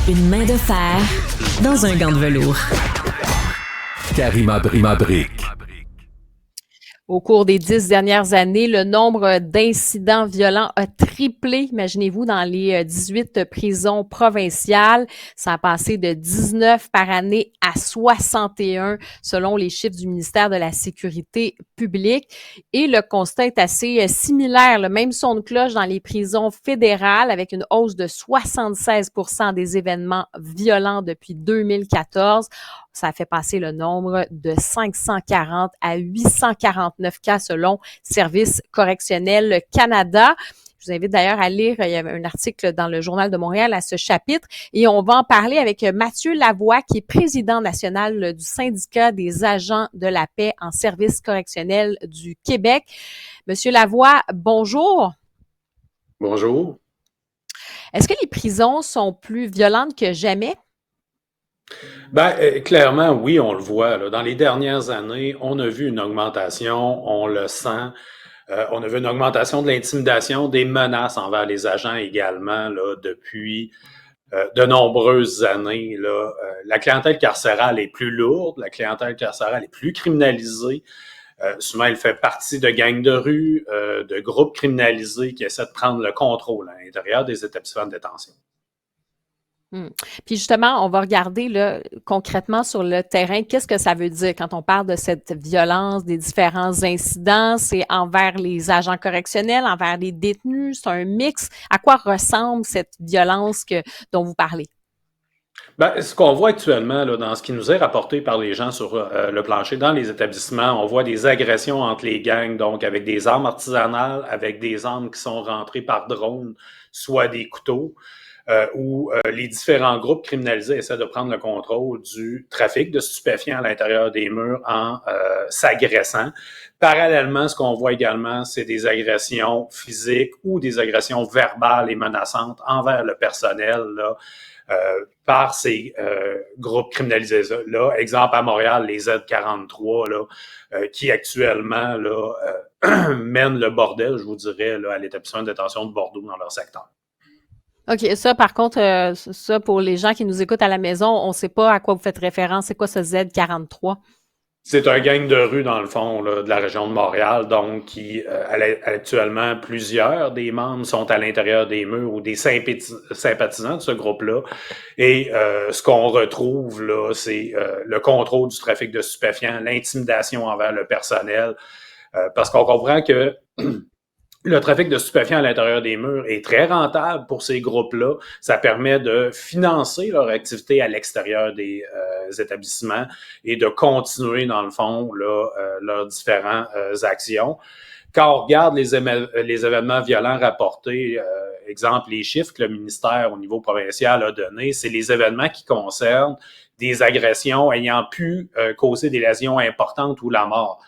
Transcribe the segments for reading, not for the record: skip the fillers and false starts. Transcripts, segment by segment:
Une main de fer dans un gant de velours. Karima Brick. Au cours des 10 dernières années, le nombre d'incidents violents a triplé, imaginez-vous, dans les 18 prisons provinciales. Ça a passé de 19 par année à 61, selon les chiffres du ministère de la Sécurité publique. Et le constat est assez similaire, le même son de cloche dans les prisons fédérales, avec une hausse de 76% des événements violents depuis 2014. Ça a fait passer le nombre de 540 à 849 cas selon Service correctionnel Canada. Je vous invite d'ailleurs à lire, il y avait un article dans le Journal de Montréal à ce chapitre et on va en parler avec Mathieu Lavoie qui est président national du syndicat des agents de la paix en service correctionnel du Québec. Monsieur Lavoie, bonjour. Bonjour. Est-ce que les prisons sont plus violentes que jamais? Clairement, oui, on le voit. Là. Dans les dernières années, on a vu une augmentation, on le sent. On a vu une augmentation de l'intimidation, des menaces envers les agents également là, depuis de nombreuses années. Là. La clientèle carcérale est plus lourde, la clientèle carcérale est plus criminalisée. Souvent, elle fait partie de gangs de rue, de groupes criminalisés qui essaient de prendre le contrôle à l'intérieur des établissements de détention. Puis justement, on va regarder là, concrètement sur le terrain, qu'est-ce que ça veut dire quand on parle de cette violence, des différents incidents, c'est envers les agents correctionnels, envers les détenus, c'est un mix. À quoi ressemble cette violence dont vous parlez? Ce qu'on voit actuellement là, dans ce qui nous est rapporté par les gens sur le plancher dans les établissements, on voit des agressions entre les gangs, donc avec des armes artisanales, avec des armes qui sont rentrées par drone, soit des couteaux. Où les différents groupes criminalisés essaient de prendre le contrôle du trafic de stupéfiants à l'intérieur des murs en s'agressant. Parallèlement, ce qu'on voit également, c'est des agressions physiques ou des agressions verbales et menaçantes envers le personnel là, par ces groupes criminalisés-là. Exemple à Montréal, les Z43, là, qui actuellement là, mènent le bordel, je vous dirais, là, à l'établissement de détention de Bordeaux dans leur secteur. OK, ça, par contre, ça, pour les gens qui nous écoutent à la maison, on ne sait pas à quoi vous faites référence. C'est quoi ce Z43? C'est un gang de rue, dans le fond, là, de la région de Montréal, donc qui, actuellement, plusieurs des membres sont à l'intérieur des murs ou des sympathisants de ce groupe-là. Et ce qu'on retrouve, là, c'est le contrôle du trafic de stupéfiants, l'intimidation envers le personnel, parce qu'on comprend que le trafic de stupéfiants à l'intérieur des murs est très rentable pour ces groupes-là. Ça permet de financer leur activité à l'extérieur des établissements et de continuer, dans le fond, là, leurs différentes actions. Quand on regarde les événements violents rapportés, exemple, les chiffres que le ministère au niveau provincial a donnés, c'est les événements qui concernent des agressions ayant pu causer des lésions importantes ou la mort.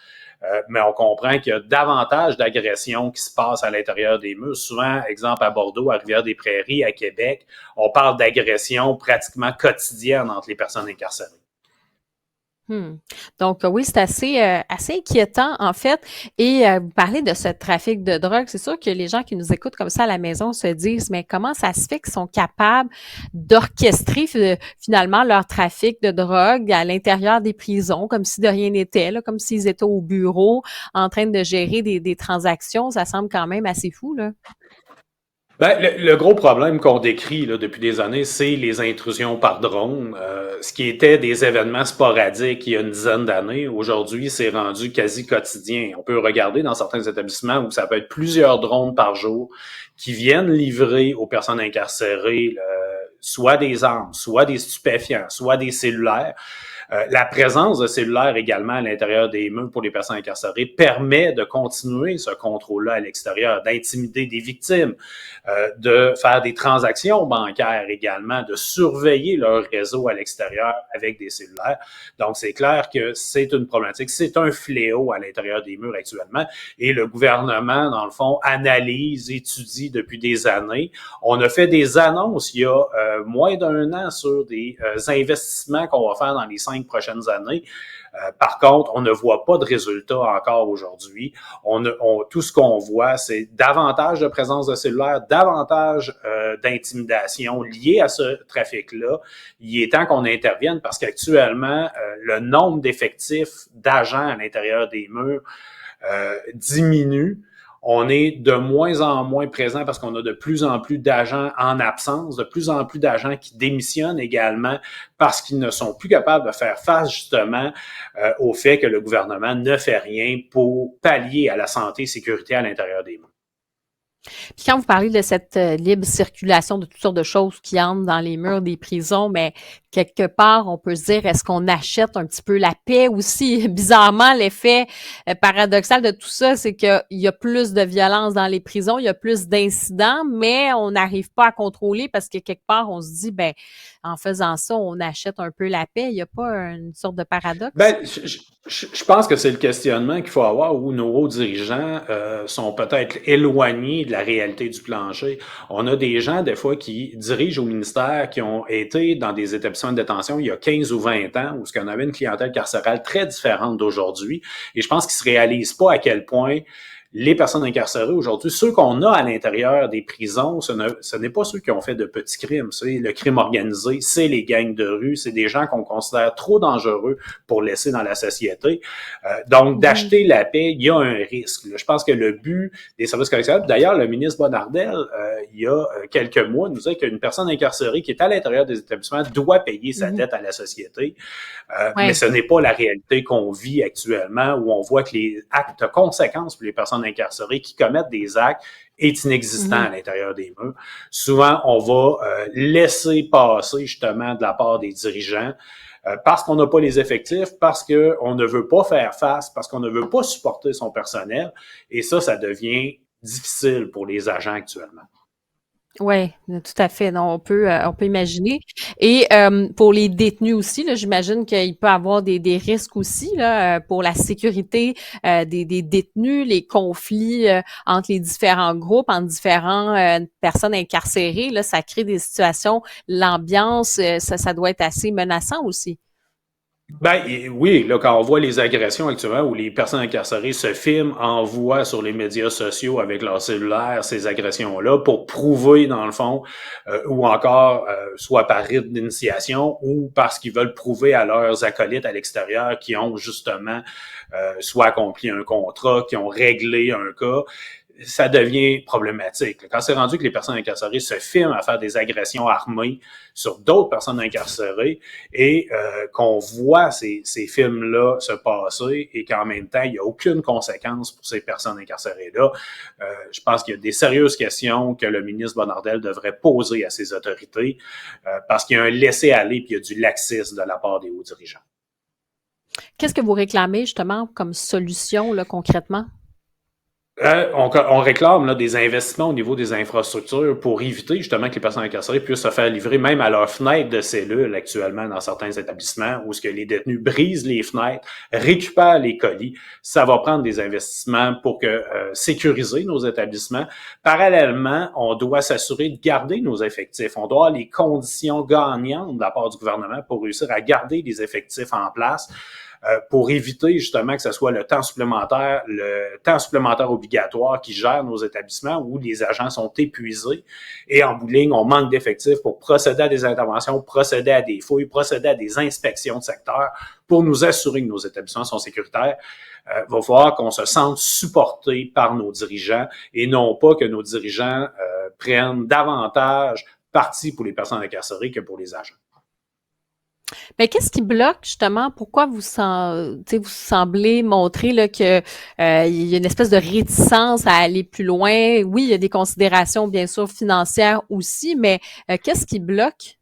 Mais on comprend qu'il y a davantage d'agressions qui se passent à l'intérieur des murs. Souvent, exemple à Bordeaux, à Rivière-des-Prairies, à Québec, on parle d'agressions pratiquement quotidiennes entre les personnes incarcérées. Donc oui, c'est assez inquiétant en fait. Et vous parlez de ce trafic de drogue. C'est sûr que les gens qui nous écoutent comme ça à la maison se disent, mais comment ça se fait qu'ils sont capables d'orchestrer finalement leur trafic de drogue à l'intérieur des prisons, comme si de rien n'était, là, comme s'ils étaient au bureau en train de gérer des transactions. Ça semble quand même assez fou, là. Le gros problème qu'on décrit là, depuis des années, c'est les intrusions par drone. Ce qui était des événements sporadiques il y a une dizaine d'années, aujourd'hui, c'est rendu quasi quotidien. On peut regarder dans certains établissements où ça peut être plusieurs drones par jour qui viennent livrer aux personnes incarcérées soit des armes, soit des stupéfiants, soit des cellulaires. La présence de cellulaires également à l'intérieur des murs pour les personnes incarcérées permet de continuer ce contrôle-là à l'extérieur, d'intimider des victimes, de faire des transactions bancaires également, de surveiller leur réseau à l'extérieur avec des cellulaires. Donc, c'est clair que c'est une problématique, c'est un fléau à l'intérieur des murs actuellement et le gouvernement, dans le fond, analyse, étudie depuis des années. On a fait des annonces il y a moins d'un an sur des investissements qu'on va faire dans les 5 prochaines années Par contre, on ne voit pas de résultats encore aujourd'hui. Tout ce qu'on voit, c'est davantage de présence de cellulaires, davantage d'intimidation liée à ce trafic-là. Il est temps qu'on intervienne parce qu'actuellement, le nombre d'effectifs d'agents à l'intérieur des murs diminue. On est de moins en moins présent parce qu'on a de plus en plus d'agents en absence, de plus en plus d'agents qui démissionnent également parce qu'ils ne sont plus capables de faire face justement au fait que le gouvernement ne fait rien pour pallier à la santé et sécurité à l'intérieur des murs. Puis quand vous parlez de cette libre circulation de toutes sortes de choses qui entrent dans les murs des prisons, mais quelque part, on peut se dire, est-ce qu'on achète un petit peu la paix aussi? Bizarrement, l'effet paradoxal de tout ça, c'est qu'il y a plus de violence dans les prisons, il y a plus d'incidents, mais on n'arrive pas à contrôler parce que quelque part, on se dit, ben, en faisant ça, on achète un peu la paix. Il n'y a pas une sorte de paradoxe? Ben, je pense que c'est le questionnement qu'il faut avoir où nos hauts dirigeants sont peut-être éloignés de la réalité du plancher. On a des gens, des fois, qui dirigent au ministère, qui ont été dans des établissements de détention il y a 15 ou 20 ans, où ce qu'on avait une clientèle carcérale très différente d'aujourd'hui. Et je pense qu'ils se réalisent pas à quel point les personnes incarcérées aujourd'hui, ceux qu'on a à l'intérieur des prisons, ce n'est pas ceux qui ont fait de petits crimes. C'est le crime organisé, c'est les gangs de rue, c'est des gens qu'on considère trop dangereux pour laisser dans la société. Donc, d'acheter la paix, il y a un risque. Je pense que le but des services correctionnels, d'ailleurs, le ministre Bonnardel, il y a quelques mois, nous disait qu'une personne incarcérée qui est à l'intérieur des établissements doit payer sa dette à la société. Mais ce n'est pas la réalité qu'on vit actuellement, où on voit que les actes de conséquences pour les personnes incarcérés qui commettent des actes est inexistant à l'intérieur des murs. Souvent, on va laisser passer justement de la part des dirigeants parce qu'on n'a pas les effectifs, parce qu'on ne veut pas faire face, parce qu'on ne veut pas supporter son personnel. Et ça devient difficile pour les agents actuellement. Oui, tout à fait. Non, on peut imaginer. Et pour les détenus aussi, là, j'imagine qu'il peut y avoir des risques aussi là, pour la sécurité des détenus, les conflits entre les différents groupes, entre différentes personnes incarcérées. Là, ça crée des situations, l'ambiance, ça doit être assez menaçant aussi. Ben oui, là, quand on voit les agressions actuellement où les personnes incarcérées se filment, envoient sur les médias sociaux avec leur cellulaire ces agressions-là pour prouver, dans le fond, ou encore soit par rite d'initiation ou parce qu'ils veulent prouver à leurs acolytes à l'extérieur qui ont justement soit accompli un contrat, qui ont réglé un cas. Ça devient problématique. Quand c'est rendu que les personnes incarcérées se filment à faire des agressions armées sur d'autres personnes incarcérées et qu'on voit ces films-là se passer et qu'en même temps, il n'y a aucune conséquence pour ces personnes incarcérées-là, je pense qu'il y a des sérieuses questions que le ministre Bonnardel devrait poser à ses autorités parce qu'il y a un laisser-aller puis il y a du laxisme de la part des hauts dirigeants. Qu'est-ce que vous réclamez justement comme solution là, concrètement? On réclame là, des investissements au niveau des infrastructures pour éviter justement que les personnes incarcérées puissent se faire livrer même à leur fenêtre de cellules actuellement dans certains établissements où ce que les détenus brisent les fenêtres, récupèrent les colis. Ça va prendre des investissements pour sécuriser nos établissements. Parallèlement, on doit s'assurer de garder nos effectifs. On doit avoir les conditions gagnantes de la part du gouvernement pour réussir à garder les effectifs en place. Pour éviter justement que ce soit le temps supplémentaire obligatoire qui gère nos établissements où les agents sont épuisés et en bout de ligne, on manque d'effectifs pour procéder à des interventions, procéder à des fouilles, procéder à des inspections de secteur pour nous assurer que nos établissements sont sécuritaires. Va falloir qu'on se sente supporté par nos dirigeants et non pas que nos dirigeants prennent davantage parti pour les personnes incarcérées que pour les agents. Mais qu'est-ce qui bloque justement? Pourquoi vous semblez montrer là, que il y a une espèce de réticence à aller plus loin? Oui, il y a des considérations bien sûr financières aussi, mais qu'est-ce qui bloque?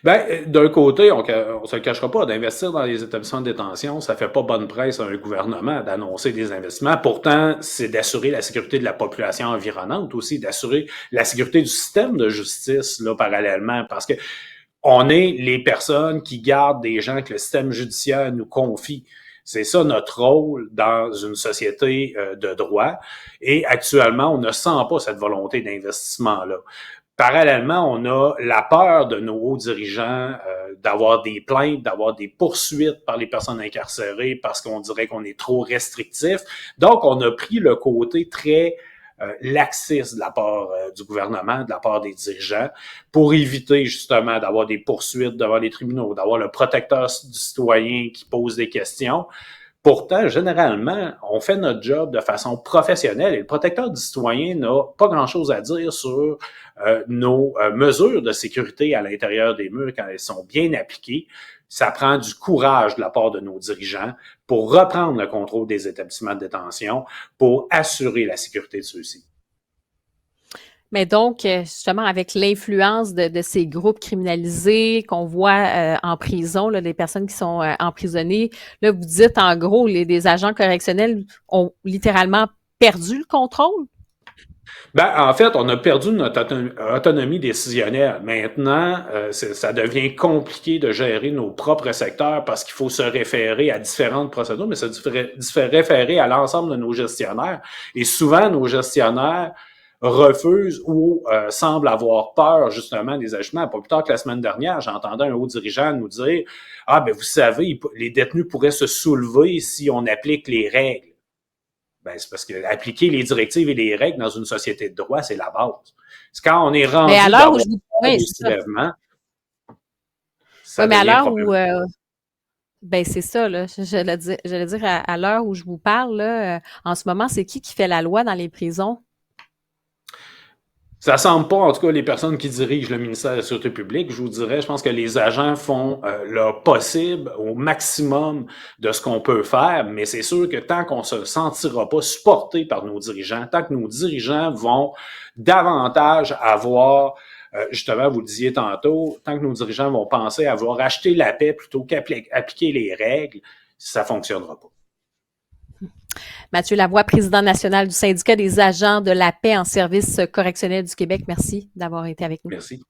Ben, d'un côté, on se le cachera pas, d'investir dans les établissements de détention, ça fait pas bonne presse à un gouvernement d'annoncer des investissements. Pourtant, c'est d'assurer la sécurité de la population environnante aussi, d'assurer la sécurité du système de justice là parallèlement, parce que on est les personnes qui gardent des gens que le système judiciaire nous confie. C'est ça notre rôle dans une société de droit. Et actuellement, on ne sent pas cette volonté d'investissement-là. Parallèlement, on a la peur de nos hauts dirigeants d'avoir des plaintes, d'avoir des poursuites par les personnes incarcérées parce qu'on dirait qu'on est trop restrictif. Donc, on a pris le côté très laxiste de la part du gouvernement, de la part des dirigeants, pour éviter justement d'avoir des poursuites devant les tribunaux, d'avoir le protecteur du citoyen qui pose des questions. Pourtant, généralement, on fait notre job de façon professionnelle et le protecteur du citoyen n'a pas grand-chose à dire sur nos mesures de sécurité à l'intérieur des murs quand elles sont bien appliquées. Ça prend du courage de la part de nos dirigeants pour reprendre le contrôle des établissements de détention, pour assurer la sécurité de ceux-ci. Mais donc, justement, avec l'influence de ces groupes criminalisés qu'on voit en prison, là, les personnes qui sont emprisonnées, là, vous dites en gros, des agents correctionnels ont littéralement perdu le contrôle? Ben, en fait, on a perdu notre autonomie décisionnelle. Maintenant, ça devient compliqué de gérer nos propres secteurs parce qu'il faut se référer à différentes procédures, mais se référer à l'ensemble de nos gestionnaires. Et souvent, nos gestionnaires refusent ou semblent avoir peur justement des ajustements. Pas plus tard que la semaine dernière, j'entendais un haut dirigeant nous dire « Ah, ben vous savez, les détenus pourraient se soulever si on applique les règles. » Ben, c'est parce que appliquer les directives et les règles dans une société de droit, c'est la base. C'est quand on est rendu mais à l'heure où des soulèvements, ça mais à devient l'heure où problématique. ben c'est ça, là. J'allais dire à l'heure où je vous parle, là, en ce moment, c'est qui fait la loi dans les prisons? Ça semble pas, en tout cas, les personnes qui dirigent le ministère de la Sûreté publique. Je vous dirais, je pense que les agents font leur possible au maximum de ce qu'on peut faire, mais c'est sûr que tant qu'on se sentira pas supporté par nos dirigeants, tant que nos dirigeants vont davantage avoir, justement, vous le disiez tantôt, tant que nos dirigeants vont penser avoir acheté la paix plutôt qu'appliquer les règles, ça fonctionnera pas. Mathieu Lavoie, président national du syndicat des agents de la paix en service correctionnel du Québec. Merci d'avoir été avec nous. Merci.